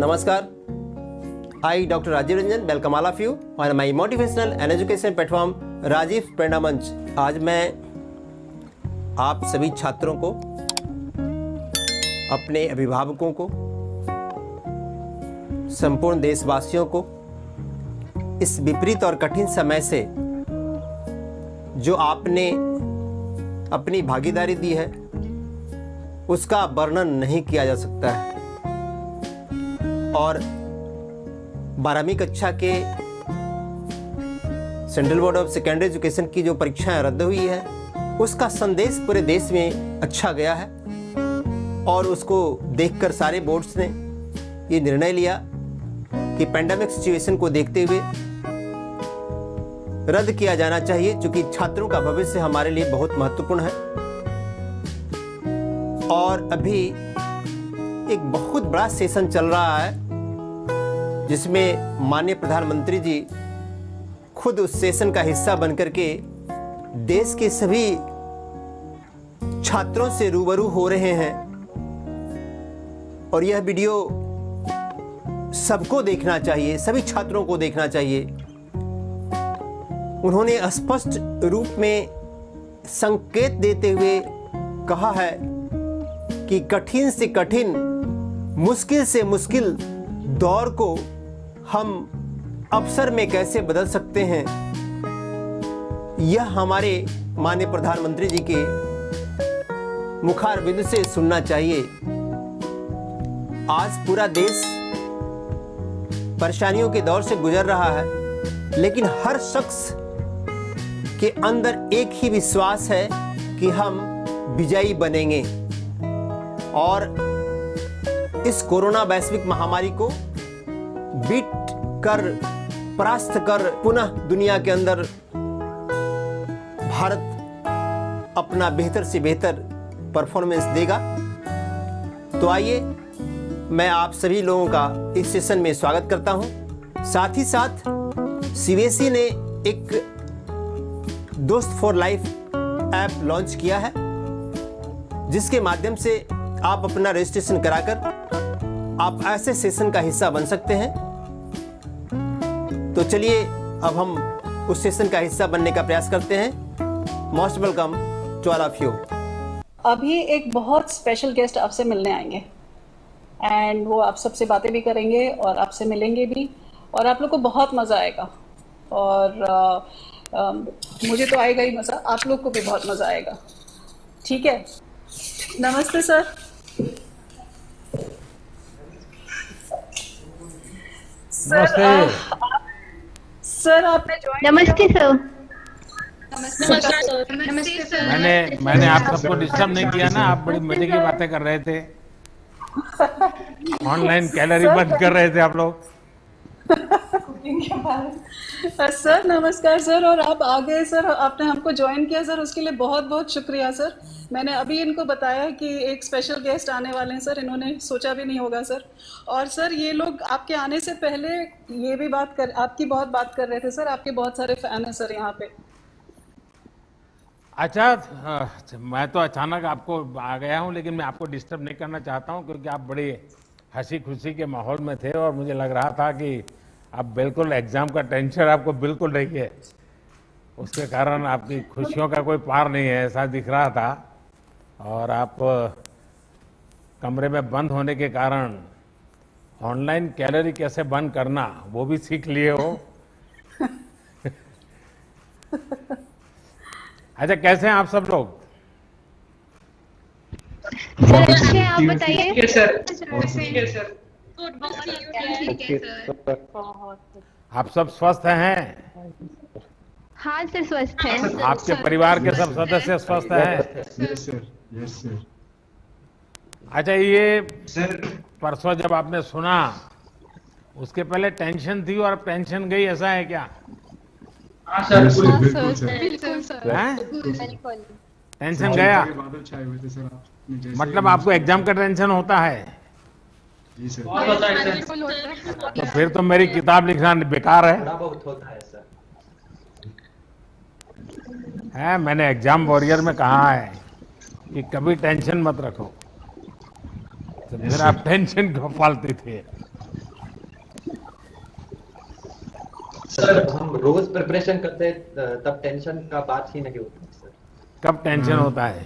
Namaskar. I, Dr. Rajiv Ranjan, welcome all of you on my motivational and education platform Rajiv प्रेरणा मंच। आज मैं आप सभी छात्रों को, अपने अभिभावकों को, संपूर्ण देशवासियों को इस विपरीत और कठिन समय से जो आपने अपनी भागीदारी दी है उसका वर्णन नहीं किया जा सकता है। और 12वीं कक्षा के central board of secondary education की जो परीक्षाएं रद्द हुई है उसका संदेश पूरे देश में अच्छा गया है और उसको देखकर सारे बोर्ड्स ने ये निर्णय लिया कि पैंडेमिक सिचुएशन को देखते हुए रद्द किया जाना चाहिए, क्योंकि छात्रों का भविष्य हमारे लिए बहुत महत्वपूर्ण है। और अभी एक बहुत बड़ा सेशन चल रहा है जिसमें माननीय प्रधानमंत्री जी खुद उस सेशन का हिस्सा बनकर के देश के सभी छात्रों से रूबरू हो रहे हैं। और यह वीडियो सबको देखना चाहिए, सभी छात्रों को देखना चाहिए। उन्होंने स्पष्ट रूप में संकेत देते हुए कहा है कि कठिन से कठिन, मुश्किल से मुश्किल दौर को हम अवसर में कैसे बदल सकते हैं। यह हमारे माननीय प्रधानमंत्री जी के मुखारबिंद से सुनना चाहिए। आज पूरा देश परेशानियों के दौर से गुजर रहा है, लेकिन हर शख्स के अंदर एक ही विश्वास है कि हम विजयी बनेंगे और इस कोरोना वैश्विक महामारी को बीट कर, परास्त कर पुनः दुनिया के अंदर भारत अपना बेहतर से बेहतर परफॉर्मेंस देगा। तो आइए मैं आप सभी लोगों का इस सेशन में स्वागत करता हूं। साथ ही साथ सीबीएसई ने एक दोस्त फॉर लाइफ ऐप लॉन्च किया है जिसके माध्यम से आप अपना रजिस्ट्रेशन कराकर आप ऐसे सेशन का हिस्सा बन सकते हैं। तो चलिए अब हम उस सेशन का हिस्सा बनने का प्रयास करते हैं। Most welcome to all of you. अभी एक बहुत स्पेशल गेस्ट आपसे मिलने आएंगे एंड वो आप सबसे बातें भी करेंगे और आपसे मिलेंगे भी और आप लोग को बहुत मज़ा आएगा। और मुझे तो आएगा ही मज़ा, आप लोग को भी बहुत मज़ा आएगा। ठीक है, नमस्ते सर। सर आपने ज्वाइन। नमस्ते सर। नमस्ते सर। मैंने आप सबको डिस्टर्ब नहीं किया ना? आप बड़ी मजे की बातें कर रहे थे, ऑनलाइन कैलोरी बंद कर रहे थे आप लोग। सर नमस्कार सर, और आप आ गए सर, आपने हमको ज्वाइन किया सर, उसके लिए बहुत बहुत शुक्रिया सर। मैंने अभी इनको बताया कि एक स्पेशल गेस्ट आने वाले हैं सर, इन्होंने सोचा भी नहीं होगा सर। और सर ये लोग आपके आने से पहले ये भी आपकी बहुत बात कर रहे थे सर, आपके बहुत सारे फैन हैं सर यहाँ पे। अच्छा, मैं तो अचानक आपको आ गया हूँ, लेकिन मैं आपको डिस्टर्ब नहीं करना चाहता हूँ क्योंकि आप बड़े हंसी खुशी के माहौल में थे और मुझे लग रहा था कि अब बिल्कुल एग्जाम का टेंशन आपको बिल्कुल नहीं है, उसके कारण आपकी खुशियों का कोई पार नहीं है, ऐसा दिख रहा था। और आप कमरे में बंद होने के कारण ऑनलाइन कैलोरी कैसे बंद करना वो भी सीख लिए हो। अच्छा, कैसे हैं आप सब लोग? सर अच्छे हैं, आप बताइए। सर आप सब स्वस्थ हैं? हाँ सर, स्वस्थ हैं। आपके परिवार के सब सदस्य स्वस्थ हैं? Yes sir. अच्छा, ये परसों जब आपने सुना उसके पहले टेंशन थी और अब टेंशन गई, ऐसा है क्या? हाँ सर, बिल्कुल सर। हैं? बिल्कुल। टेंशन गया? बादल छाए हुए थे सर, मतलब आपको एग्जाम का टेंशन होता है? जी सर। तो फिर तो मेरी किताब लिखना बेकार है। बहुत होता है सर। मैंने एग्जाम वॉरियर में कहा है कि कभी टेंशन मत रखो, तो फिर आप टेंशन क्यों पालते थे? सर हम रोज प्रिपरेशन करते हैं तब टेंशन का बात ही नहीं होती सर। कब टेंशन होता है?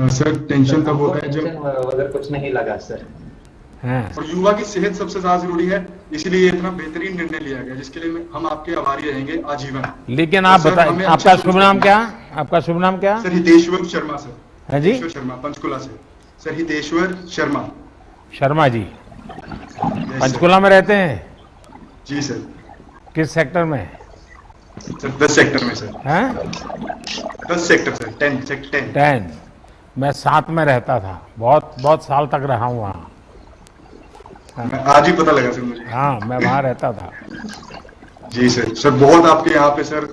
सर टेंशन तब हमको होता है जब टेंशन अगर कुछ नहीं लगा सर। हाँ। और युवा की सेहत सबसे ज्यादा जरूरी है, इसीलिए इतना बेहतरीन निर्णय लिया गया जिसके लिए हम आपके आभारी रहेंगे आजीवन। लेकिन आप तो सर, बताइए हमें आपका अच्छी शुभ नाम क्या? आपका शुभ नाम क्या? Sir Hiteshwar Sharma sir. है जी? हितेश्वर शर्मा पंचकुला से। सर हितेश्वर शर्मा। शर्मा जी Yes, पंचकुला में रहते हैं? सर। जी सर। किस सेक्टर में? सर 10 सेक्टर में सर। हैं? 10 सेक्टर सर, 10 सेक्टर 10। 10। मैं 7 में रहता था, बहुत बहुत साल तक रहा हूँ वहाँ। आज ही पता लगा सर मुझे। हाँ, मैं वहाँ रहता था। जी सर। सर बहुत आपके यहाँ पे सर,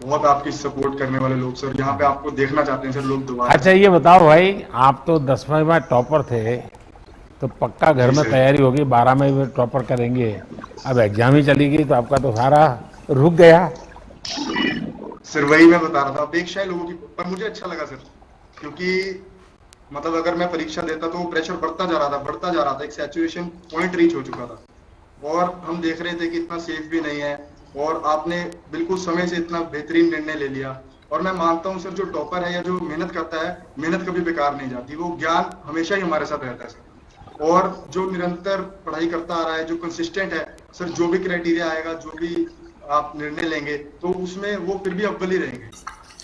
बहुत आपकी सपोर्ट करने वाले लोग सर यहाँ पे आपको देखना चाहते हैं सर लोग दोबारा। अच्छा ये बताओ भाई, आप तो 10वीं में टॉपर थे, तो पक्का घर जी में सर। तैयारी होगी, 12 में भी टॉपर करेंगे। अब एग्जाम ही चली गई तो आपका तो सारा रुक गया। सर वही मैं बता रहा था, अपेक्षाएं लोगों की, पर मुझे अच्छा लगा सर, क्योंकि मतलब अगर मैं परीक्षा देता तो वो प्रेशर बढ़ता जा रहा था, एक सैचुरेशन पॉइंट रीच हो चुका था और हम देख रहे थे कि इतना सेफ भी नहीं है और आपने बिल्कुल समय से इतना बेहतरीन निर्णय ले लिया। और मैं मानता हूँ सर जो टॉपर है या जो मेहनत करता है, मेहनत कभी बेकार नहीं जाती, वो ज्ञान हमेशा ही हमारे साथ रहता है सर। और जो निरंतर पढ़ाई करता आ रहा है, जो कंसिस्टेंट है सर, जो भी क्राइटेरिया आएगा, जो भी आप निर्णय लेंगे तो उसमें वो फिर भी अव्वल ही रहेंगे,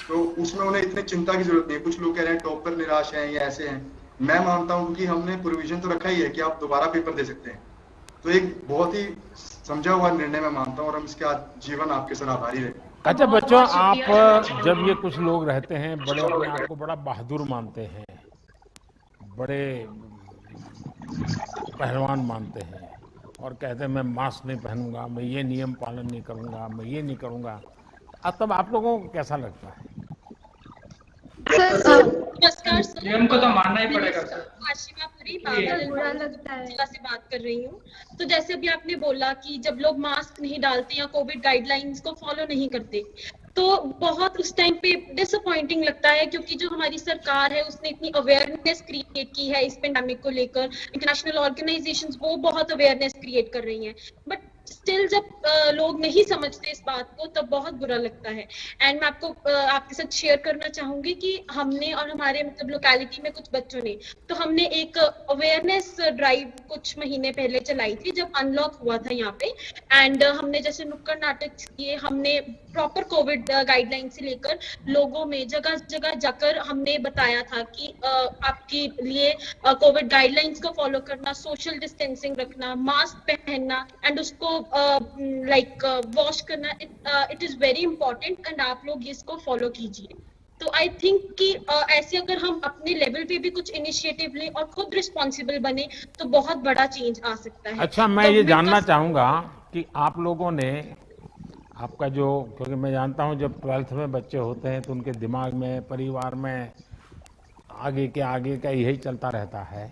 तो उसमें उन्हें इतनी चिंता की जरूरत नहीं है। कुछ लोग कह रहे हैं टॉपर निराश हैं या ऐसे हैं, मैं मानता हूं कि हमने प्रोविजन तो रखा ही है कि आप दोबारा पेपर दे सकते हैं, तो एक बहुत ही समझा हुआ निर्णय मैं मानता हूं और हम इसके जीवन आपके सर आभारी रहे। अच्छा बच्चों, आप जब ये कुछ लोग रहते हैं बड़े अपने आप को बड़ा बहादुर मानते हैं, बड़े पहलवान मानते हैं और कहते हैं मैं मास्क नहीं पहनूंगा, मैं ये नियम पालन नहीं करूंगा, मैं ये नहीं करूंगा, तब आप लोगों को कैसा लगता है? नमस्कार सर, नियम को तो मानना ही पड़ेगा सर। आशिमापुरी बुरा लगता है जिला से बात कर रही हूँ। तो जैसे अभी आपने बोला कि जब लोग मास्क नहीं डालते या कोविड गाइडलाइंस को फॉलो नहीं करते, तो बहुत उस टाइम पे डिसअपॉइंटिंग लगता है, क्योंकि जो हमारी सरकार है उसने इतनी अवेयरनेस क्रिएट की है इस पेंडेमिक को लेकर, इंटरनेशनल ऑर्गेनाइजेशंस वो बहुत अवेयरनेस क्रिएट कर रही हैं, बट स्टिल जब लोग नहीं समझते इस बात को तब बहुत बुरा लगता है। एंड मैं आपको आपके साथ शेयर करना चाहूंगी कि हमने और हमारे मतलब लोकेलिटी में कुछ बच्चों ने, तो हमने एक अवेयरनेस ड्राइव कुछ महीने पहले चलाई थी जब अनलॉक हुआ था यहाँ पे। एंड हमने जैसे नुक्कड़ नाटक किए, हमने प्रॉपर कोविड गाइडलाइन से लेकर लोगों में जगह जगह जाकर हमने बताया था कि आपके लिए कोविड गाइडलाइंस को फॉलो करना, सोशल डिस्टेंसिंग रखना, मास्क पहनना एंड उसको वॉश करना, it is very important and आप लोग इसको फॉलो कीजिए। तो आई थिंक कि ऐसे अगर हम अपने लेवल पे भी कुछ इनिशिएटिव लें और खुद रिस्पॉन्सिबल बने तो बहुत बड़ा चेंज आ सकता है। अच्छा, मैं ये जानना चाहूंगा कि आप लोगों ने आपका जो, क्योंकि मैं जानता हूं जब 12th में बच्चे होते हैं तो उनके दिमाग में, परिवार में आगे का यही चलता रहता है।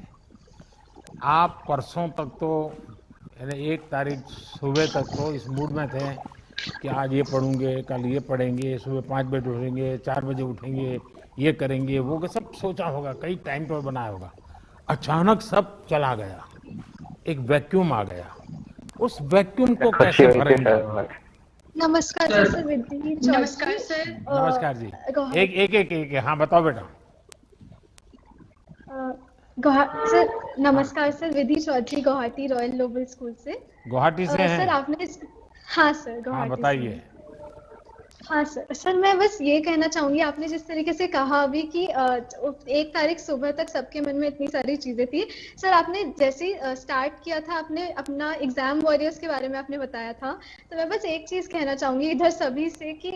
आप परसों तक तो यानी 1 तारीख सुबह तक तो इस मूड में थे कि आज ये पढ़ूंगे, कल ये पढ़ेंगे, सुबह 5 बजे उठेंगे, 4 बजे उठेंगे, ये करेंगे, वो सब सोचा होगा, कई टाइम टेबल बनाया होगा। अचानक सब चला गया, एक वैक्यूम आ गया, उस वैक्यूम को कैसे भरेंगे? नमस्कार सर, विधि। नमस्कार सर। नमस्कार जी। एक हाँ बताओ बेटा। सर नमस्कार sir, Vidhi Chaudhary, Guwahati royal global school से। गुवाहाटी से हैं? सर आपने, हाँ सर गुवाहाटी। हाँ बताइए। हाँ सर मैं बस ये कहना चाहूंगी, आपने जिस तरीके से कहा अभी कि 1 तारीख सुबह तक सबके मन में इतनी सारी चीजें थी, सर आपने जैसे ही स्टार्ट किया था, आपने अपना एग्जाम वॉरियर्स के बारे में आपने बताया था, तो मैं बस एक चीज कहना चाहूंगी इधर सभी से कि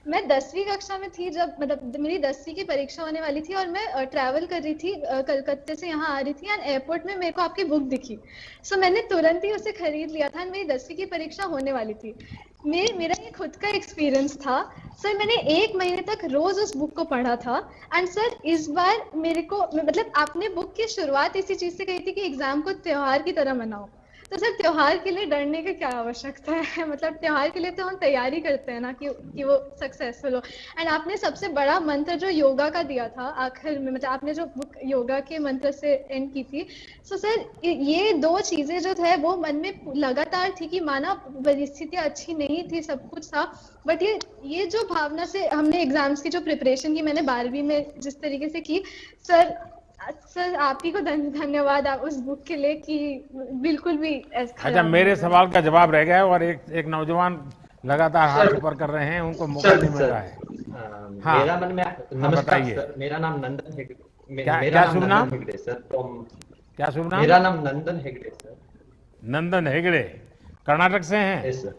मैं 10वीं कक्षा में थी जब, मतलब मेरी 10वीं की परीक्षा होने वाली थी और मैं ट्रैवल कर रही थी, कलकत्ते से यहाँ आ रही थी, एंड एयरपोर्ट में मेरे को आपकी बुक दिखी। सो मैंने तुरंत ही उसे खरीद लिया था, मेरी 10वीं की परीक्षा होने वाली थी। मेरा ये खुद का एक्सपीरियंस था सर, मैंने 1 महीने तक रोज उस बुक को पढ़ा था। एंड सर इस बार मेरे को, मतलब आपने बुक की शुरुआत इसी चीज से कही थी कि एग्जाम को त्योहार की तरह मनाओ, तो सर त्योहार के लिए डरने की क्या आवश्यकता है? मतलब त्योहार के लिए तो हम तैयारी करते हैं ना कि वो सक्सेसफुल हो। एंड आपने सबसे बड़ा मंत्र जो योगा का दिया था आखिर में, मतलब आपने जो बुक योगा के मंत्र से एंड की थी, सो सर ये दो चीजें जो थे वो मन में लगातार थी कि माना परिस्थितियां अच्छी नहीं थी, सब कुछ था, बट ये जो भावना से हमने एग्जाम्स की जो प्रिपरेशन की मैंने 12वीं में जिस तरीके से की, सर आप ही को धन्यवाद आप उस बुक के लिए कि बिल्कुल भी अच्छा, मेरे सवाल का जवाब रह गया है और एक नौजवान लगातार हाथ ऊपर कर रहे हैं, उनको मौका नहीं मिल रहा है। हाँ, मेरा मन में नमस्कार बताइए। सर, मेरा नाम नंदन हेगड़े। क्या शुभ नाम? Hegde sir from. क्या शुभ नाम? मेरा नाम नंदन हेगड़े सर। नंदन हेगड़े, कर्नाटक से हैं? Yes sir.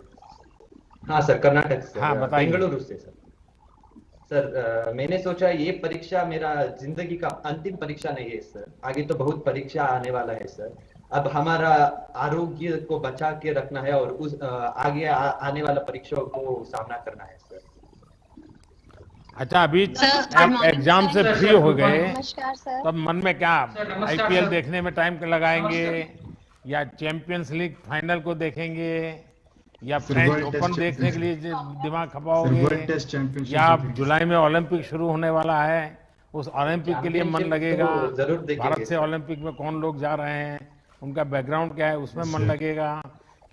हाँ सर, कर्नाटक से। हाँ, बताइए। बेंगलुरु से सर। सर मैंने सोचा ये परीक्षा मेरा जिंदगी का अंतिम परीक्षा नहीं है सर, आगे तो बहुत परीक्षा आने वाला है सर। अब हमारा आरोग्य को बचा के रखना है और उस आगे आने वाला परीक्षाओं को सामना करना है सर। अच्छा, अभी एग्जाम से फ्री हो गए तब मन में क्या, आईपीएल देखने में टाइम लगाएंगे या चैंपियंस लीग फाइनल को देखेंगे या फ्रेंच ओपन देखने के लिए दिमाग खपाओगे या जुलाई में ओलंपिक शुरू होने वाला है उस ओलंपिक के लिए मन लगेगा? जरूर देखेंगे। भारत से ओलंपिक में कौन लोग जा रहे हैं, उनका बैकग्राउंड क्या है, उसमें मन लगेगा?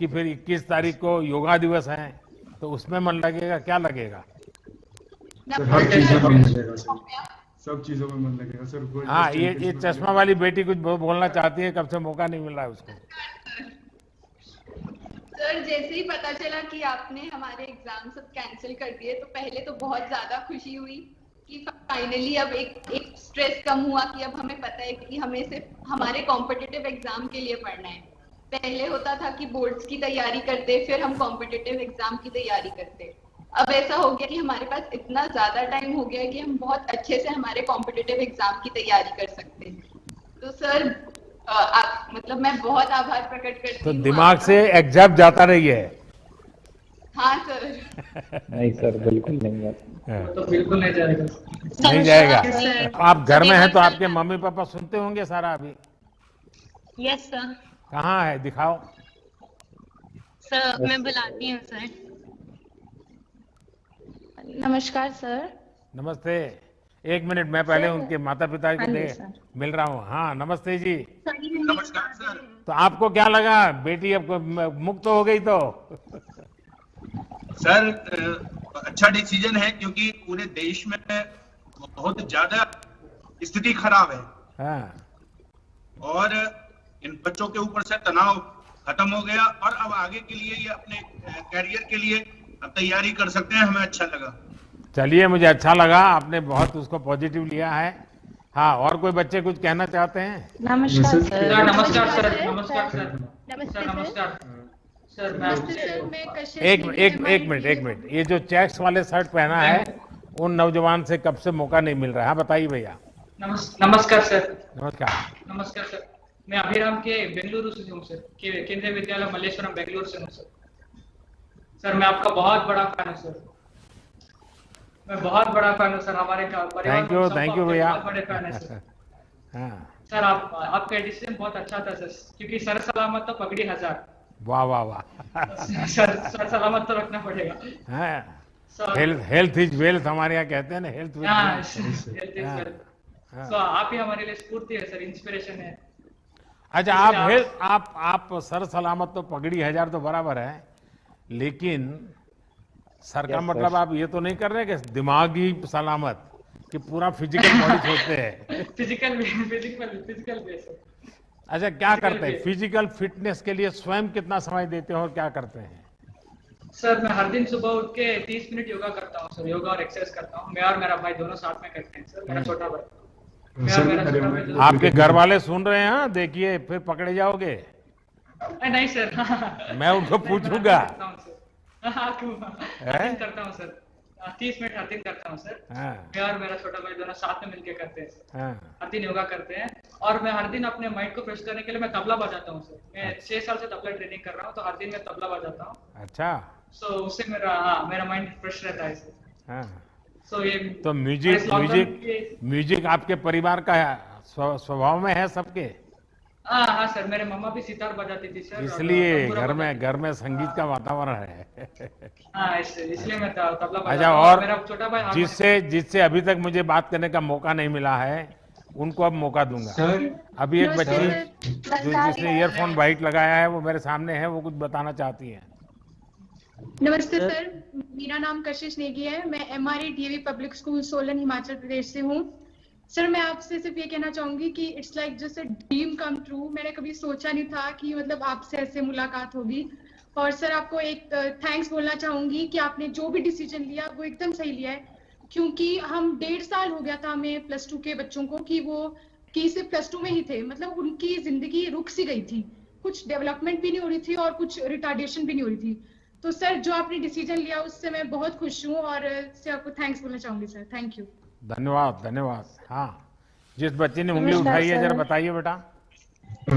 कि फिर 21 तारीख को योगा दिवस है तो उसमें मन लगेगा? क्या लगेगा? हर चीजों में मन लगेगा सर, सब चीजों में मन लगेगा सर। हाँ, ये चश्मा वाली बेटी कुछ बोलना चाहती है, कब से मौका नहीं मिल रहा है उसको। सर जैसे ही पता चला कि आपने हमारे एग्जाम सब कैंसिल कर दिए तो पहले तो बहुत ज्यादा खुशी हुई कि फाइनली अब एक स्ट्रेस कम हुआ कि अब हमें पता है कि हमें सिर्फ हमारे कॉम्पिटिटिव एग्जाम के लिए पढ़ना है। पहले होता था कि बोर्ड्स की तैयारी करते फिर हम कॉम्पिटिटिव एग्जाम की तैयारी करते, अब ऐसा हो गया कि हमारे पास इतना ज्यादा टाइम हो गया है कि हम बहुत अच्छे से हमारे कॉम्पिटिटिव एग्जाम की तैयारी कर सकते हैं। तो सर मतलब मैं बहुत आभार प्रकट करती हूँ। तो दिमाग से एग्जाम जाता नहीं है? हाँ सर। नहीं सर, बिल्कुल नहीं है। तो बिल्कुल नहीं जाएगा। नहीं जाएगा। आप घर में हैं तो आपके मम्मी पापा सुनते होंगे सारा अभी? Yes sir. कहाँ है, दिखाओ। सर मैं बुलाती हूँ सर। नमस्कार सर। नमस्ते। एक मिनट, मैं पहले उनके माता पिता को मिल रहा हूँ। हाँ, नमस्ते जी। नमस्कार सर। तो आपको क्या लगा, बेटी अब मुक्त हो गई तो? सर अच्छा डिसीजन है क्योंकि पूरे देश में बहुत ज्यादा स्थिति खराब है। हाँ। और इन बच्चों के ऊपर से तनाव खत्म हो गया और अब आगे के लिए ये अपने कैरियर के लिए अब तैयारी कर सकते हैं। हमें अच्छा लगा। चलिए, मुझे अच्छा लगा, आपने बहुत उसको पॉजिटिव लिया है। हाँ, और कोई बच्चे कुछ कहना चाहते हैं? नमस्कार सर। नमस्कार सर। नमस्कार सर। नमस्ते नमस्कार सर। एक मिनट, ये जो चेक्स वाले शर्ट पहना है उन नौजवान से कब से मौका नहीं मिल रहा है? बताइए भैया। नमस्कार सर। नमस्कार। नमस्कार सर। मैं अभिराम के बेंगलुरु से हूँ सर, केंद्रीय विद्यालय मल्लेश्वरम बेंगलुरु से हूँ सर। सर मैं आपका बहुत बड़ा फैन हूँ सर, मैं बहुत बड़ा फैन हूँ सर। हमारे परिवार थैंक यू भैया। बहुत बड़े फैन है सर। हाँ सर आपका डिसीजन बहुत अच्छा था सर, क्योंकि सर सलामत तो पगड़ी हजार। वाह वाह वाह। सर सलामत तो रखना पड़ेगा। हाँ, हेल्थ इज वेल्थ हमारे यहाँ कहते हैं ना, हेल्थ इज वेल्थ। तो आप ही हमारे लिए स्फूर्ति है सर, इंस्पिरेशन है। अच्छा, आप सर सलामत तो पगड़ी हजार तो बराबर है, लेकिन सर का मतलब आप ये तो नहीं कर रहे कि दिमागी सलामत, कि पूरा फिजिकल बॉडी सोचते हैं? फिजिकल अच्छा, क्या करते हैं फिजिकल फिटनेस के लिए? स्वयं कितना समय देते हो और क्या करते हैं? सर मैं हर दिन सुबह उठ के 30 मिनट योगा करता हूँ सर, योगा और एक्सरसाइज करता हूँ। मैं और मेरा भाई दोनों साथ में करते हैं सर, मेरा छोटा भाई। आपके घर वाले सुन रहे हैं? देखिए फिर पकड़े जाओगे। नहीं सर। मैं उनको पूछूंगा। करता हूँ सर, 30 मिनट हर दिन करता हूँ सर। मैं और मेरा छोटा भाई दोनों साथ में मिलके करते हैं सर। हर दिन योगा करते हैं और मैं हर दिन अपने माइंड को फ्रेश करने के लिए मैं तबला बजाता हूँ सर। मैं 6 साल से तबला ट्रेनिंग कर रहा हूँ, तो हर दिन मैं तबला बजाता हूँ। अच्छा। सो उससे मेरा माइंड फ्रेश रहता है सर। सो ये तो म्यूजिक आपके परिवार का स्वभाव में है सबके? हाँ हाँ सर, मेरे मम्मा भी सितार बजाती थी सर, और इसलिए तंबूरा घर में संगीत का वातावरण है। हाँ, इसलिए मैं तबला अच्छा, बजाता हूँ, और मेरा छोटा भाई हारमोनियम। जिससे अभी तक मुझे बात करने का मौका नहीं मिला है, उनको अब मौका दूंगा। अभी एक नमस्ते बच्ची सर। जिसने ईयरफोन वाइट लगाया है, वो मेरे सामने है, वो कुछ बताना चाहती है। नमस्ते सर, मेरा नाम कशिश नेगी है। मैं MRE DAV public school Solan Himachal Pradesh से हूँ। सर मैं आपसे सिर्फ ये कहना चाहूंगी कि it's like just a dream come true. मैंने कभी सोचा नहीं था कि मतलब आपसे ऐसे मुलाकात होगी। और सर आपको एक थैंक्स बोलना चाहूंगी कि आपने जो भी डिसीजन लिया वो एकदम सही लिया है, क्योंकि हम 1.5 साल हो गया था हमें +2 के बच्चों को कि सिर्फ +2 में ही थे, मतलब उनकी जिंदगी रुक सी गई थी, कुछ डेवलपमेंट भी नहीं हो रही थी और कुछ रिटार्डेशन भी नहीं हो रही थी। तो सर जो आपने डिसीजन लिया उससे मैं बहुत खुश हूँ और इससे आपको थैंक्स बोलना चाहूंगी सर। Thank you. धन्यवाद धन्यवाद। हाँ, जिस बच्चे ने उंगली उठाई है, जरा बताइए बेटा।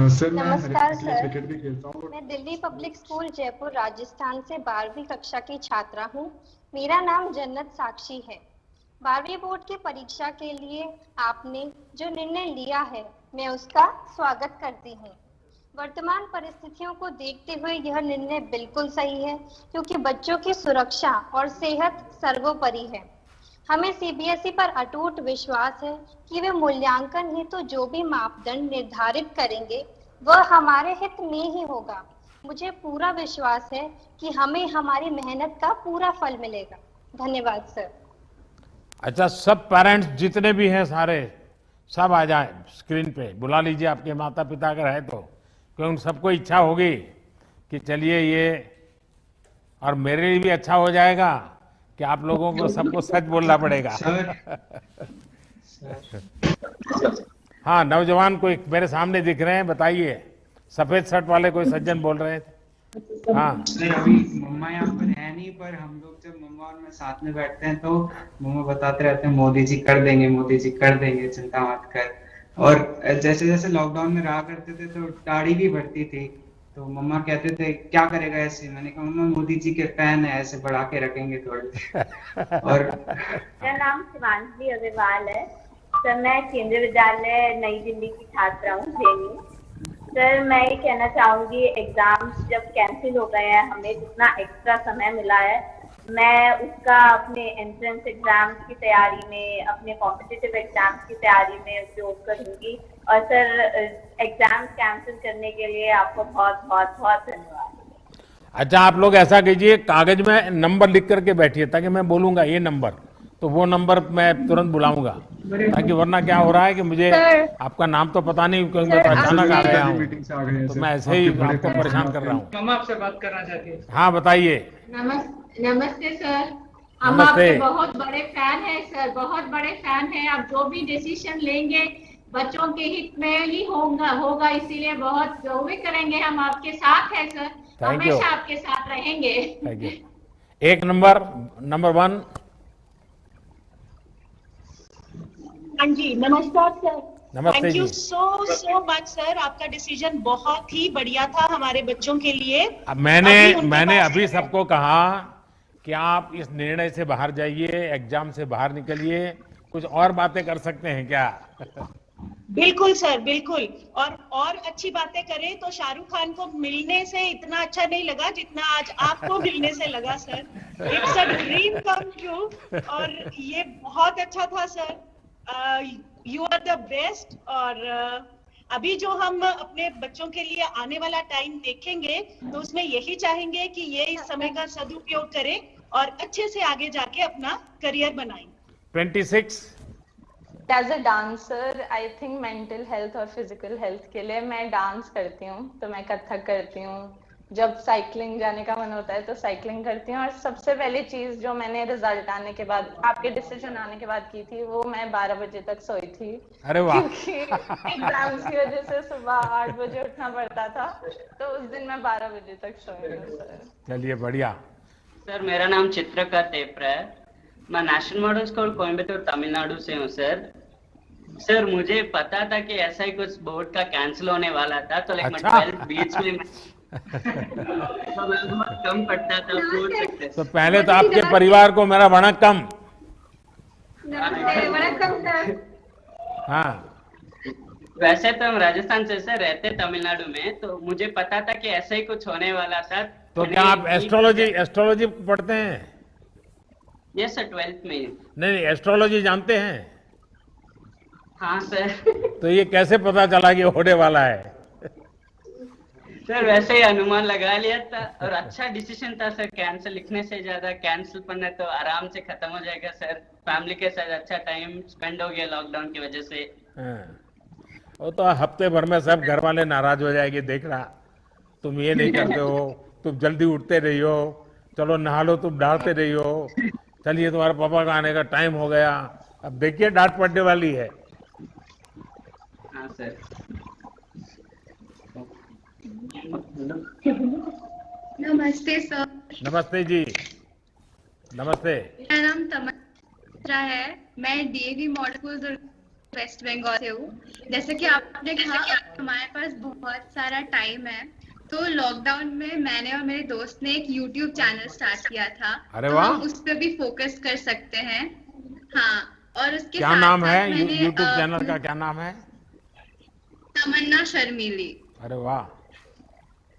सर मैं नमस्कार सर, क्रिकेट भी खेलता हूँ। मैं दिल्ली पब्लिक स्कूल जयपुर राजस्थान से 12वीं कक्षा की छात्रा हूँ। मेरा नाम जन्नत साक्षी है। 12वीं बोर्ड की परीक्षा के लिए आपने जो निर्णय लिया है, मैं उसका स्वागत करती हूँ। वर्तमान परिस्थितियों को देखते हुए यह निर्णय बिल्कुल सही है, क्योंकि बच्चों की सुरक्षा और सेहत सर्वोपरि है। हमें CBSE पर अटूट विश्वास है कि वे मूल्यांकन हेतु जो भी मापदंड निर्धारित करेंगे वह हमारे हित में ही होगा। मुझे पूरा विश्वास है कि हमें हमारी मेहनत का पूरा फल मिलेगा। धन्यवाद सर। अच्छा, सब पेरेंट्स जितने भी हैं सारे, सब आ जाए स्क्रीन पे, बुला लीजिए आपके माता पिता अगर है तो, क्योंकि उन सबको इच्छा होगी कि चलिए ये, और मेरे लिए भी अच्छा हो जाएगा कि आप लोगों को सबको सच बोलना पड़ेगा। हाँ, नौजवान कोई मेरे सामने दिख रहे हैं, बताइए। सफेद शर्ट वाले कोई सज्जन बोल रहे हैं। हाँ सर, अभी मम्मा यहाँ पर है नहीं, पर हम लोग जब मम्मा और मैं साथ में बैठते हैं तो मम्मा बताते रहते हैं मोदी जी कर देंगे, मोदी जी कर देंगे, चिंता मत कर। और जैसे जैसे लॉकडाउन में रहा करते थे तो दाढ़ी भी बढ़ती थी, तो मम्मा कहते थे क्या करेगा ऐसे। मैंने कहा मम्मा मोदी जी के फैन है, ऐसे बढ़ा के रखेंगे थोड़े। और मेरा नाम शिवांशी अग्रवाल है सर, मैं केंद्रीय विद्यालय नई दिल्ली की छात्रा हूँ, जेएनयू। सर मैं ये कहना चाहूंगी, एग्जाम्स जब कैंसिल हो गए हैं, हमें जितना एक्स्ट्रा समय मिला है, मैं उसका अपने एंट्रेंस एग्जाम्स की तैयारी में, अपने कॉम्पिटिटिव एग्जाम्स की तैयारी में उपयोग करूंगी। और सर एग्जाम्स कैंसिल करने के लिए आपको बहुत बहुत बहुत धन्यवाद। अच्छा, आप लोग ऐसा कीजिए, कागज में नंबर लिख करके बैठिए, ताकि मैं बोलूंगा ये नंबर, तो वो नंबर मैं तुरंत बुलाऊंगा, ताकि वरना क्या हो रहा है कि मुझे आपका नाम तो पता नहीं, क्योंकि मैं तो अचानक आ गया हूँ, तो मैं ऐसे ही आपको परेशान कर रहा हूँ। मम्मा आपसे बात करना चाहती है। हाँ बताइए। नमस्ते सर, हम नमस्ते। आपके बहुत बड़े फैन हैं सर, बहुत बड़े फैन हैं। आप जो भी डिसीजन लेंगे बच्चों के हित में ही होगा, इसीलिए बहुत जरूरी करेंगे। हम आपके साथ हैं सर, हमेशा आपके साथ रहेंगे। Thank you. एक नंबर 1। हाँ जी, नमस्कार सर। नमस्ते थैंक यू जी। सो मच सर, आपका डिसीजन बहुत ही बढ़िया था हमारे बच्चों के लिए। अब मैंने अभी सबको कहा कि आप इस निर्णय से बाहर जाइए, एग्जाम से बाहर निकलिए, कुछ और बातें कर सकते हैं क्या? बिल्कुल सर, बिल्कुल। और अच्छी बातें करें तो शाहरुख खान को मिलने से इतना अच्छा नहीं लगा जितना आज आपको मिलने से लगा sir. It's a dream come true, और ये बहुत अच्छा था sir. You are the best. और अभी जो हम अपने बच्चों के लिए आने वाला टाइम देखेंगे तो उसमें यही चाहेंगे कि ये इस समय का सदुपयोग करें और अच्छे से आगे जाके अपना करियर बनाएं। 26। As a dancer I think mental health और फिजिकल हेल्थ के लिए मैं डांस करती हूँ, तो मैं कथक करती हूँ। जब साइकिलिंग जाने का मन होता है तो साइकिलिंग करती हूँ। और सबसे पहली चीज जो मैंने रिजल्ट आने के बाद, आपके डिसीजन आने के बाद की थी, वो मैं 12 बजे तक सोई थी। अरे वाह। क्योंकि एग्जाम्स की वजह से सुबह 8 बजे उठना पड़ता था, तो उस दिन मैं 12 बजे तक सोई हूँ सर। चलिए बढ़िया। सर मेरा नाम चित्रका तेपरा है, मैं national model school Coimbatore Tamil Nadu से हूँ सर। सर मुझे पता था कि ऐसा ही कुछ बोर्ड का कैंसिल होने वाला था, तो लाइक मैं 12th बीच में तो मैं बहुत कम पढ़ता था, बोल सकते। तो पहले तो आपके परिवार को मेरा वणक्कम। वणक्कम सर। हाँ, वैसे तो हम राजस्थान से सर रहते तमिलनाडु में, तो मुझे पता था कि ऐसा ही कुछ होने वाला था। तो क्या आप एस्ट्रोलॉजी पढ़ते हैं? यस सर, 12th में। नहीं, एस्ट्रोलॉजी जानते हैं? हाँ सर। तो ये कैसे पता चला कि होने वाला है? सर वैसे ही अनुमान लगा लिया था, और अच्छा डिसीजन था सर। कैंसिल लिखने से ज्यादा कैंसिल पढ़ना तो आराम से खत्म हो जाएगा सर। फैमिली के साथ अच्छा टाइम स्पेंड हो गया लॉकडाउन की वजह से। वो तो हफ्ते भर में सब घर वाले नाराज हो जाएंगे, देख रहा तुम ये नहीं करते हो, तुम जल्दी उठते नहीं हो, चलो नहा लो, तुम डांटते नहीं हो, चलिए तुम्हारे पापा का आने का टाइम हो गया। अब देखिए डांट पड़ने वाली है। हाँ सर। नमस्ते सर। नमस्ते जी, नमस्ते। मेरा नाम तमन्ना है, मैं डीएवी मॉडल स्कूल वेस्ट बंगाल से हूँ। जैसे कि आपने कहा हमारे पास बहुत सारा टाइम है, तो लॉकडाउन में मैंने और मेरे दोस्त ने एक यूट्यूब चैनल स्टार्ट किया था। अरे तो वाह। हम उस पर भी फोकस कर सकते हैं। हाँ, और उसके क्या साथ नाम है साथ मैंने, यूट्यूब चैनल का? क्या नाम है? तमन्ना शर्मीली। अरे वाह।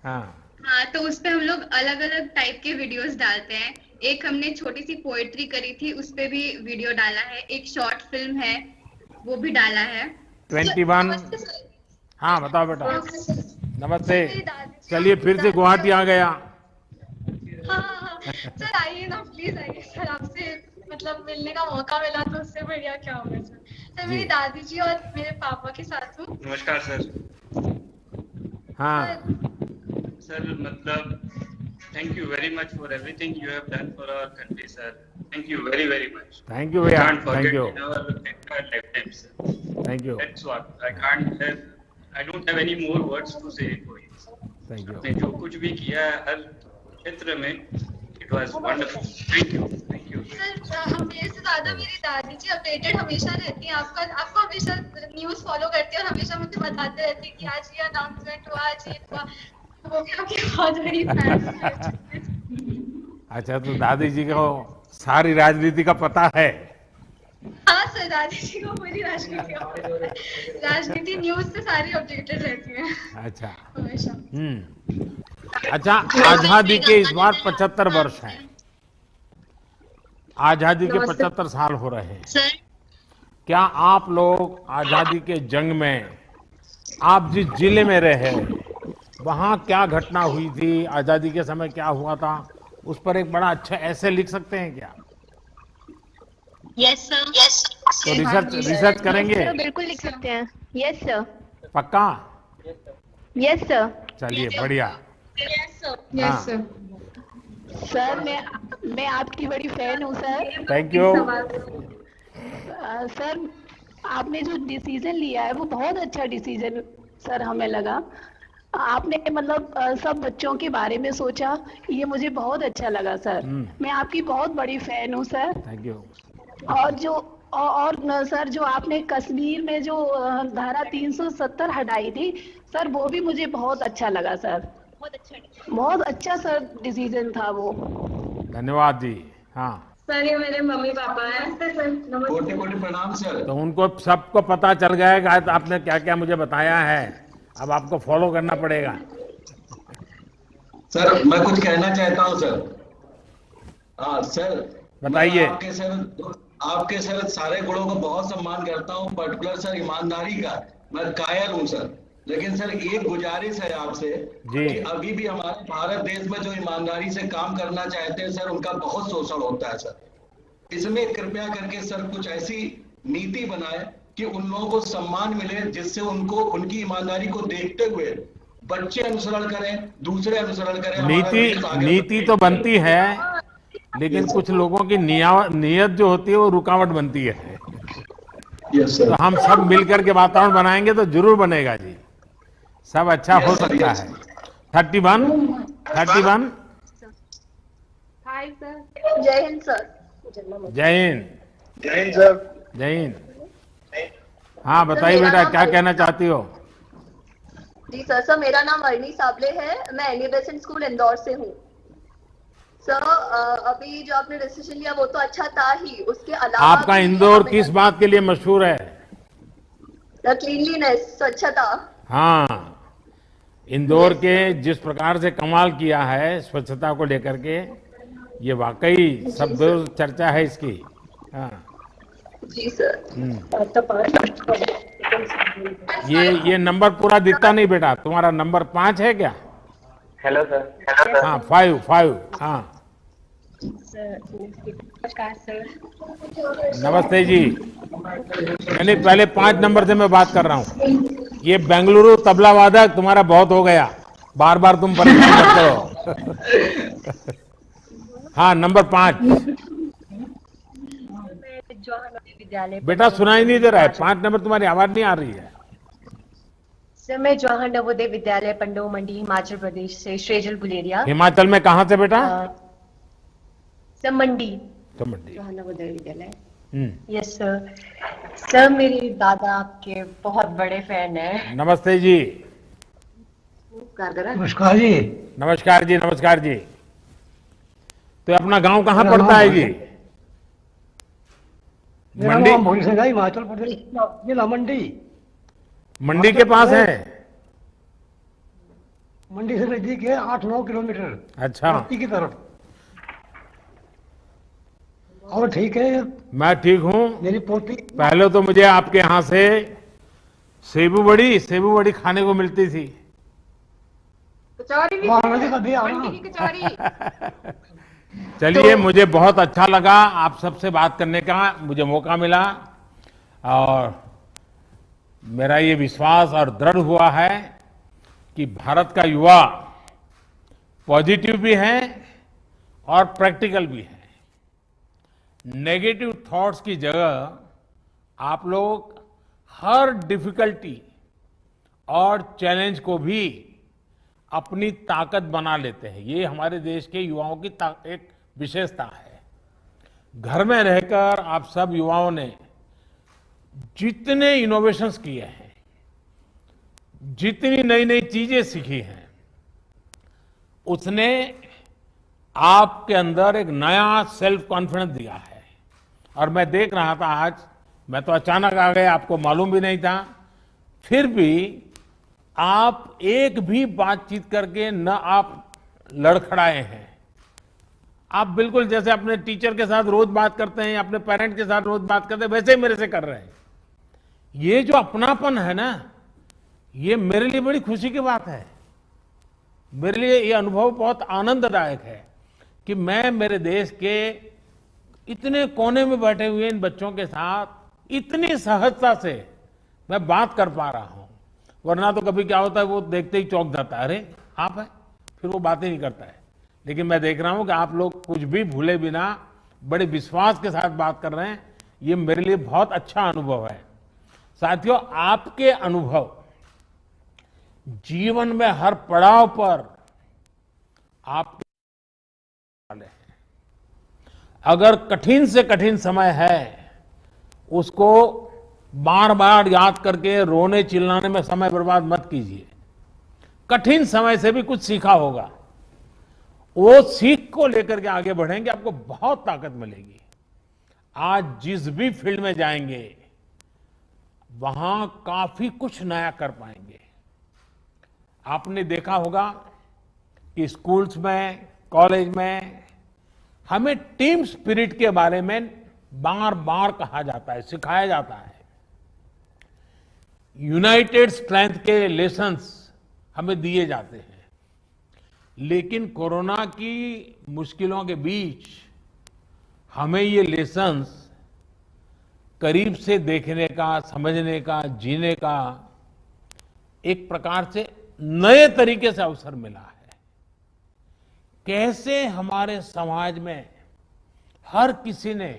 हाँ हाँ, तो उस पे हम लोग अलग अलग टाइप के वीडियोस डालते हैं। एक हमने छोटी सी पोएट्री करी थी, उस पे भी वीडियो डाला है। एक शॉर्ट फिल्म है, वो भी डाला है। 21। हाँ बताओ बेटा। नमस्ते। चलिए फिर से गुवाहाटी आ गया। हाँ सर, आइए ना प्लीज, आइए सर। आपसे मतलब मिलने का मौका मिला तो उससे बढ़िया क्या होगा सर। सर मेरी दादी जी और मेरे पापा के साथ हूँ। नमस्कार सर। हाँ सर मतलब thank you very much for everything you have done for our country sir. Thank you very very much. Thank you भैया, thank you, lifetime sir. Thank you, that's what I don't have any more words to say for you. Thank you. आपने जो कुछ भी किया है हर क्षेत्र में, it was wonderful. Thank you, thank you sir हमें से ज्यादा मेरी दादी जी अपडेटेड हमेशा रहती हैं। आपको हमेशा न्यूज़ फॉलो करती है और हमेशा मुझे बताते रहती है कि आज ये अनाउंसमेंट हुआ, आज ये हुआ। वो भी आपकी बहुत बड़ी फैन है। अच्छा, तो दादी जी को सारी राजनीति का पता है? हाँ सर, दादी जी को पूरी राजनीति न्यूज़ से सारी अपडेटेड रहती है अच्छा। हमेशा। अच्छा, आजादी के इस बार 75 वर्ष हैं। आजादी के 75 साल हो रहे हैं सर। क्या आप लोग आजादी के जंग में, आप जिस जिले में रहे वहां क्या घटना हुई थी, आजादी के समय क्या हुआ था, उस पर एक बड़ा अच्छा ऐसे लिख सकते हैं क्या? यस सर, यस तो रिसर्च करेंगे? बिल्कुल लिख सकते हैं। Yes sir. पक्का? Yes sir. चलिए बढ़िया। Yes sir. Yes sir. Sir मैं आपकी बड़ी फैन हूँ सर। Thank you. सर आपने जो डिसीजन लिया है वो बहुत अच्छा डिसीजन सर हमें लगा। आपने मतलब सब बच्चों के बारे में सोचा, ये मुझे बहुत अच्छा लगा सर। मैं आपकी बहुत बड़ी फैन हूँ सर। Thank you. और सर जो आपने कश्मीर में जो धारा 370 हटाई थी सर, वो भी मुझे बहुत अच्छा लगा सर। बहुत अच्छा सर डिसीजन था वो। धन्यवाद जी। हाँ सर, ये मेरे मम्मी पापा हैं। कोटि कोटि प्रणाम सर। तो उनको सबको पता चल गया कि आपने क्या क्या मुझे बताया है, अब आपको फॉलो करना पड़ेगा। सर मैं कुछ कहना चाहता हूँ सर। हाँ सर बताइए। आपके सर सारे गुणों का बहुत सम्मान करता हूँ, पर्टिकुलर सर ईमानदारी का मैं कायल हूँ सर। लेकिन सर एक गुजारिश है आपसे कि अभी भी हमारे भारत देश में जो ईमानदारी से काम करना चाहते हैं सर, उनका बहुत शोषण होता है सर। इसमें कृपया करके सर कुछ ऐसी नीति बनाए कि उन लोगों को सम्मान मिले, जिससे उनको उनकी ईमानदारी को देखते हुए बच्चे अनुसरण करें, दूसरे अनुसरण करें। नीति तो बनती है, लेकिन कुछ लोगों की नियत जो होती है वो रुकावट बनती है। तो हम सब मिलकर के वातावरण बनाएंगे तो जरूर बनेगा जी, सब अच्छा हो सकता है। 31। Hi sir. जय हिंद सर। जय हिंद। जय हिंद सर। जय हिंद। हाँ बताइए बेटा, क्या कहना चाहती हो? जी सर, मेरा नाम अर्नी साबले है, मैं एनी बेसेंट स्कूल इंदौर से हूँ सर। अभी जो आपने डिसीजन लिया वो तो अच्छा था ही, उसके अलावा आपका इंदौर किस बात के लिए मशहूर है? क्लीनलीनेस, स्वच्छता। हाँ, इंदौर के जिस प्रकार से कमाल किया है स्वच्छता को लेकर के, ये वाकई सब चर्चा है इसकी। हाँ जी सर। ये नंबर पूरा दिखता नहीं बेटा, तुम्हारा नंबर 5 है क्या? Hello sir. हाँ 5। हाँ नमस्कार सर। नमस्ते जी। यानी पहले 5 नंबर से मैं बात कर रहा हूँ। ये बेंगलुरु तबला वादक तुम्हारा बहुत हो गया, बार बार तुम परेशान मत करो। हाँ नंबर 5। बेटा सुनाई नहीं दे रहा है, 5 नंबर तुम्हारी आवाज नहीं आ रही है। सर मैं जवाहर नवोदय विद्यालय पंडो मंडी हिमाचल प्रदेश से श्रेजल बुलेरिया। हिमाचल में कहाँ से बेटा? सर मंडी। तो मंडी Jawahar Navodaya Vidyalaya. Yes sir. Sir मेरे दादा आपके बहुत बड़े फैन है। नमस्ते जी। नमस्कार जी। नमस्कार जी। नमस्कार जी। तो अपना गांव कहाँ पड़ता है जी? मंडी। हिमाचल प्रदेश जिला मंडी। मंडी के पास है? मंडी से नजदीक है, 8-9 किलोमीटर। अच्छा की तरफ। और ठीक है? मैं ठीक हूँ। मेरी पोती। पहले तो मुझे आपके यहाँ से सेबू बड़ी खाने को मिलती थी। कचौड़ी भी। चलिए मुझे बहुत अच्छा लगा आप सबसे बात करने का मुझे मौका मिला, और मेरा ये विश्वास और दृढ़ हुआ है कि भारत का युवा पॉजिटिव भी है और प्रैक्टिकल भी है। नेगेटिव थॉट्स की जगह आप लोग हर डिफिकल्टी और चैलेंज को भी अपनी ताकत बना लेते हैं। ये हमारे देश के युवाओं की एक विशेषता है। घर में रहकर आप सब युवाओं ने जितने इनोवेशंस किए हैं, जितनी नई नई चीजें सीखी हैं, उसने आपके अंदर एक नया सेल्फ कॉन्फिडेंस दिया है। और मैं देख रहा था आज, मैं तो अचानक आ गया, आपको मालूम भी नहीं था, फिर भी आप एक भी बातचीत करके न आप लड़खड़ाए हैं। आप बिल्कुल जैसे अपने टीचर के साथ रोज बात करते हैं, अपने पेरेंट के साथ रोज बात करते हैं, वैसे ही मेरे से कर रहे हैं। ये जो अपनापन है ना, ये मेरे लिए बड़ी खुशी की बात है। मेरे लिए ये अनुभव बहुत आनंददायक है कि मैं मेरे देश के इतने कोने में बैठे हुए इन बच्चों के साथ इतनी सहजता से मैं बात कर पा रहा हूं। वरना तो कभी क्या होता है, वो देखते ही चौंक जाता है, अरे आप है, फिर वो बातें नहीं करता है। लेकिन मैं देख रहा हूं कि आप लोग कुछ भी भूले बिना बड़े विश्वास के साथ बात कर रहे हैं। ये मेरे लिए बहुत अच्छा अनुभव है। साथियों, आपके अनुभव जीवन में हर पड़ाव पर आपके वाले हैं। अगर कठिन से कठिन समय है, उसको बार बार याद करके रोने चिल्लाने में समय बर्बाद मत कीजिए। कठिन समय से भी कुछ सीखा होगा, वो सीख को लेकर के आगे बढ़ेंगे, आपको बहुत ताकत मिलेगी। आज जिस भी फील्ड में जाएंगे वहां काफी कुछ नया कर पाएंगे। आपने देखा होगा कि स्कूल्स में, कॉलेज में हमें टीम स्पिरिट के बारे में बार बार कहा जाता है, सिखाया जाता है। यूनाइटेड स्ट्रेंथ के लेसन्स हमें दिए जाते हैं। लेकिन कोरोना की मुश्किलों के बीच हमें ये लेसन्स करीब से देखने का, समझने का, जीने का एक प्रकार से नए तरीके से अवसर मिला है। कैसे हमारे समाज में हर किसी ने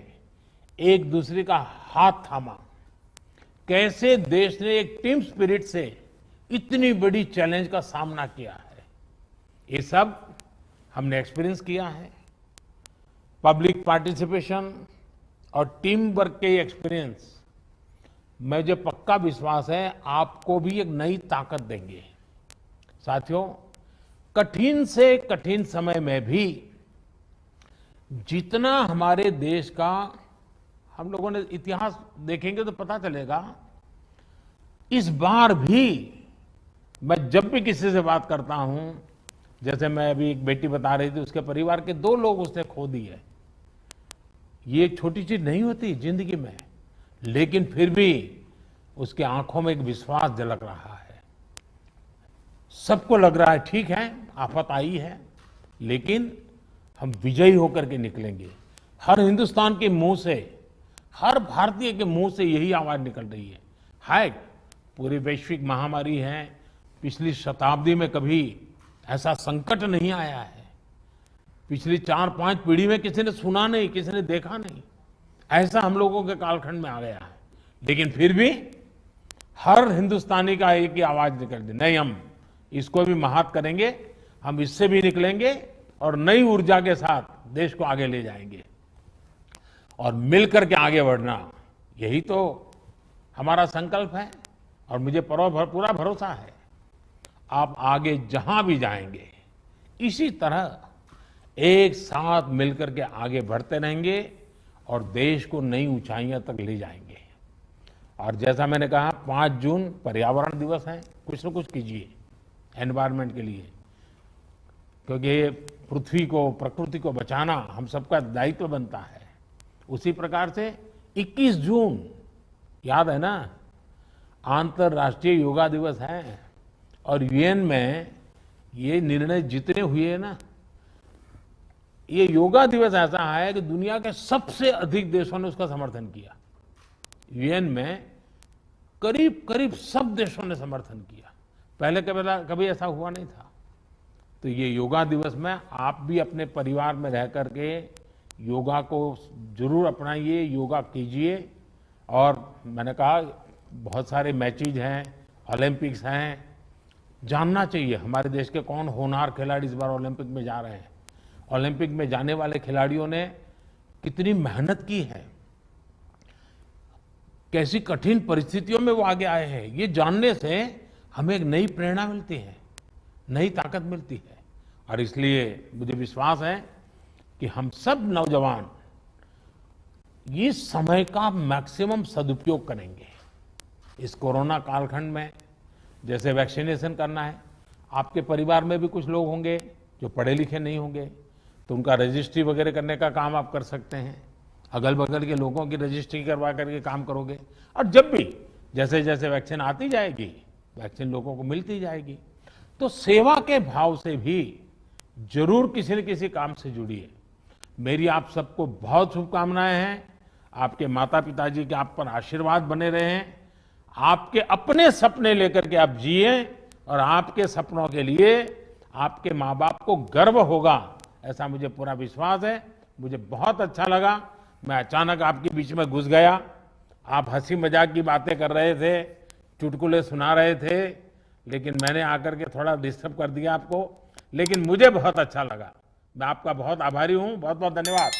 एक दूसरे का हाथ थामा, कैसे देश ने एक टीम स्पिरिट से इतनी बड़ी चैलेंज का सामना किया है, ये सब हमने एक्सपीरियंस किया है। पब्लिक पार्टिसिपेशन और टीम वर्क के एक्सपीरियंस, मुझे पक्का विश्वास है आपको भी एक नई ताकत देंगे। साथियों, कठिन से कठिन समय में भी जितना हमारे देश का, हम लोगों ने इतिहास देखेंगे तो पता चलेगा इस बार भी मैं जब भी किसी से बात करता हूं, जैसे मैं अभी एक बेटी बता रही थी, उसके परिवार के 2 लोग उसने खो दिए। ये एक छोटी चीज नहीं होती जिंदगी में, लेकिन फिर भी उसके आंखों में एक विश्वास झलक रहा है। सबको लग रहा है ठीक है, आफत आई है, लेकिन हम विजयी होकर के निकलेंगे। हर हिंदुस्तान के मुंह से, हर भारतीय के मुंह से यही आवाज निकल रही है। हाय, पूरी वैश्विक महामारी है, पिछली शताब्दी में कभी ऐसा संकट नहीं आया है। पिछली 4-5 पीढ़ी में किसी ने सुना नहीं, किसी ने देखा नहीं, ऐसा हम लोगों के कालखंड में आ गया है। लेकिन फिर भी हर हिंदुस्तानी का एक ही आवाज निकलती, नहीं हम इसको भी महात करेंगे, हम इससे भी निकलेंगे और नई ऊर्जा के साथ देश को आगे ले जाएंगे और मिलकर के आगे बढ़ना, यही तो हमारा संकल्प है। और मुझे पूरा भरोसा है आप आगे जहां भी जाएंगे इसी तरह एक साथ मिलकर के आगे बढ़ते रहेंगे और देश को नई ऊंचाइयां तक ले जाएंगे। और जैसा मैंने कहा, 5 जून पर्यावरण दिवस है, कुछ न कुछ कीजिए एनवायरनमेंट के लिए, क्योंकि पृथ्वी को, प्रकृति को बचाना हम सबका दायित्व बनता है। उसी प्रकार से 21 जून याद है ना, अंतर्राष्ट्रीय योगा दिवस है और यूएन में ये निर्णय जितने हुए हैं ना, ये योगा दिवस ऐसा है कि दुनिया के सबसे अधिक देशों ने उसका समर्थन किया। यूएन में करीब करीब सब देशों ने समर्थन किया, पहले कभी ऐसा हुआ नहीं था। तो ये योगा दिवस में आप भी अपने परिवार में रह करके योगा को जरूर अपनाइए, योगा कीजिए। और मैंने कहा बहुत सारे मैचेज हैं, ओलंपिक्स हैं, जानना चाहिए हमारे देश के कौन होनहार खिलाड़ी इस बार ओलंपिक में जा रहे हैं। ओलंपिक में जाने वाले खिलाड़ियों ने कितनी मेहनत की है, कैसी कठिन परिस्थितियों में वो आगे आए हैं, ये जानने से हमें एक नई प्रेरणा मिलती है, नई ताकत मिलती है। और इसलिए मुझे विश्वास है कि हम सब नौजवान इस समय का मैक्सिमम सदुपयोग करेंगे। इस कोरोना कालखंड में जैसे वैक्सीनेशन करना है, आपके परिवार में भी कुछ लोग होंगे जो पढ़े लिखे नहीं होंगे, तो उनका रजिस्ट्री वगैरह करने का काम आप कर सकते हैं। अगल बगल के लोगों की रजिस्ट्री करवा करके काम करोगे। और जब भी जैसे जैसे वैक्सीन आती जाएगी, वैक्सीन लोगों को मिलती जाएगी, तो सेवा के भाव से भी जरूर किसी न किसी काम से जुड़िए। मेरी आप सबको बहुत शुभकामनाएं हैं। आपके माता पिताजी के आप पर आशीर्वाद बने रहे हैं। आपके अपने सपने लेकर के आप जिए और आपके सपनों के लिए आपके माँ बाप को गर्व होगा, ऐसा मुझे पूरा विश्वास है। मुझे बहुत अच्छा लगा, मैं अचानक आपके बीच में घुस गया। आप हंसी मजाक की बातें कर रहे थे, चुटकुले सुना रहे थे, लेकिन मैंने आकर के थोड़ा डिस्टर्ब कर दिया आपको, लेकिन मुझे बहुत अच्छा लगा। मैं आपका बहुत आभारी हूँ। बहुत बहुत धन्यवाद।